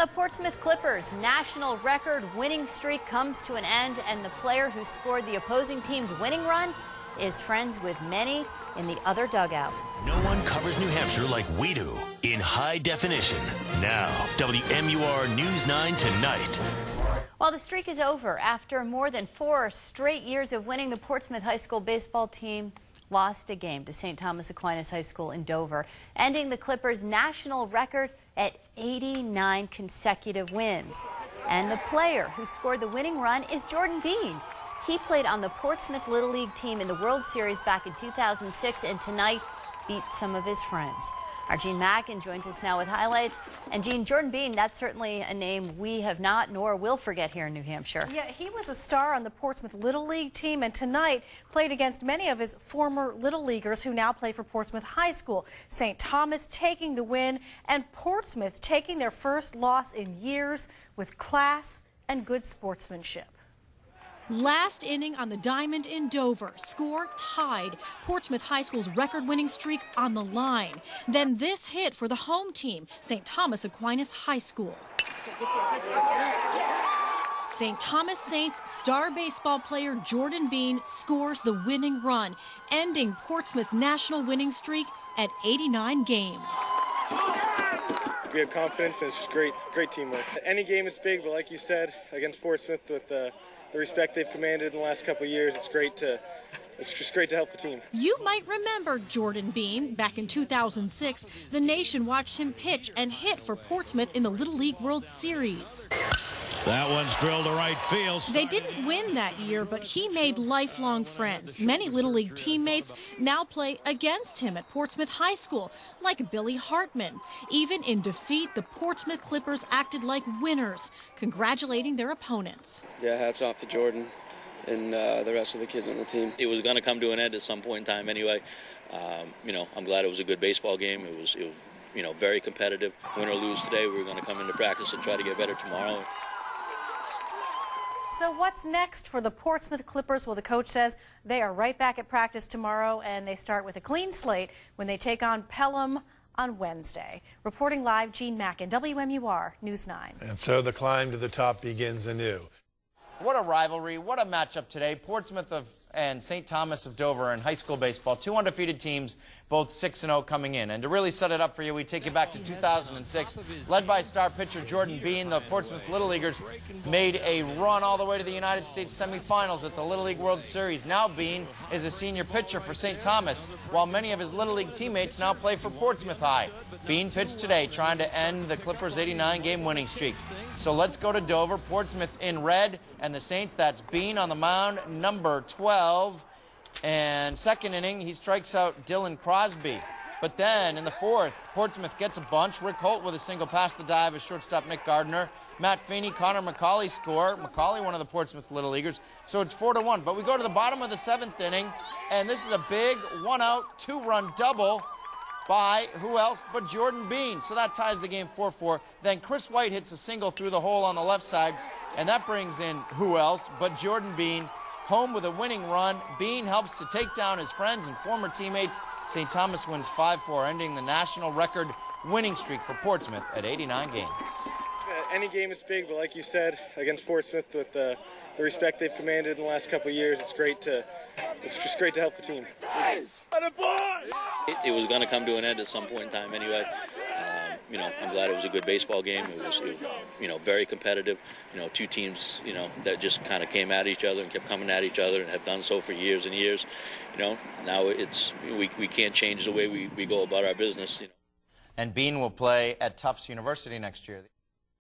The Portsmouth Clippers' national record winning streak comes to an end, and the player who scored the opposing team's winning run is friends with many in the other dugout. No one covers New Hampshire like we do in high definition. Now, WMUR News 9 Tonight. While the streak is over, after more than 4 straight years of winning, the Portsmouth High School baseball team lost a game to St. Thomas Aquinas High School in Dover, ending the Clippers' national record at 89 consecutive wins. And the player who scored the winning run is Jordan Bean. He played on the Portsmouth Little League team in the World Series back in 2006 and tonight beat some of his friends. Our Gene Mackin joins us now with highlights. And Gene, Jordan Bean, that's certainly a name we have not nor will forget here in New Hampshire. Yeah, he was a star on the Portsmouth Little League team and tonight played against many of his former Little Leaguers who now play for Portsmouth High School. St. Thomas taking the win and Portsmouth taking their first loss in years with class and good sportsmanship. Last inning on the diamond in Dover, score tied, Portsmouth High School's record-winning streak on the line. Then this hit for the home team, St. Thomas Aquinas High School. St. Thomas Saints star baseball player Jordan Bean scores the winning run, ending Portsmouth's national winning streak at 89 games. We have confidence, and it's just great teamwork. Any game is big, but like you said, against Portsmouth, with the respect they've commanded in the last couple of years, it's just great to help the team. You might remember Jordan Bean. Back in 2006, the nation watched him pitch and hit for Portsmouth in the Little League World Series. That one's drilled to right field. They didn't win that year, but he made lifelong friends. Many Little League teammates now play against him at Portsmouth High School, like Billy Hartman. Even in defeat, the Portsmouth Clippers acted like winners, congratulating their opponents. Yeah, hats off to Jordan and the rest of the kids on the team. It was going to come to an end at some point in time anyway. I'm glad it was a good baseball game. It was very competitive. Win or lose today, we were going to come into practice and try to get better tomorrow. So what's next for the Portsmouth Clippers? Well, the coach says they are right back at practice tomorrow, and they start with a clean slate when they take on Pelham on Wednesday. Reporting live, Gene Mackin, WMUR News 9. And so the climb to the top begins anew. What a rivalry, what a matchup today. Portsmouth and St. Thomas of Dover in high school baseball, 2 undefeated teams, both 6-0 coming in. And to really set it up for you, we take you back to 2006. Led by star pitcher Jordan Bean, the Portsmouth Little Leaguers made a run all the way to the United States semifinals at the Little League World Series. Now Bean is a senior pitcher for St. Thomas, while many of his Little League teammates now play for Portsmouth High. Bean pitched today trying to end the Clippers' 89-game winning streak. So let's go to Dover. Portsmouth in red, and the Saints, that's Bean on the mound, number 12. And second inning, he strikes out Dylan Crosby. But then in the fourth, Portsmouth gets a bunch. Rick Holt with a single past the dive of shortstop Nick Gardner. Matt Feeney, Connor McCauley score. McCauley, one of the Portsmouth Little Leaguers. So it's 4-1. But we go to the bottom of the 7th inning, and this is a big 1-out, 2-run double by who else but Jordan Bean. So that ties the game 4-4. Then Chris White hits a single through the hole on the left side, and that brings in who else but Jordan Bean home with a winning run. Bean helps to take down his friends and former teammates. St. Thomas wins 5-4, ending the national record winning streak for Portsmouth at 89 games. Any game is big, but like you said, against Portsmouth, with the respect they've commanded in the last couple of years, it's just great to help the team. It was going to come to an end at some point in time anyway. I'm glad it was a good baseball game. It was very competitive. 2 teams, that just kind of came at each other and kept coming at each other and have done so for years and years. Now we can't change the way we go about our business. And Bean will play at Tufts University next year.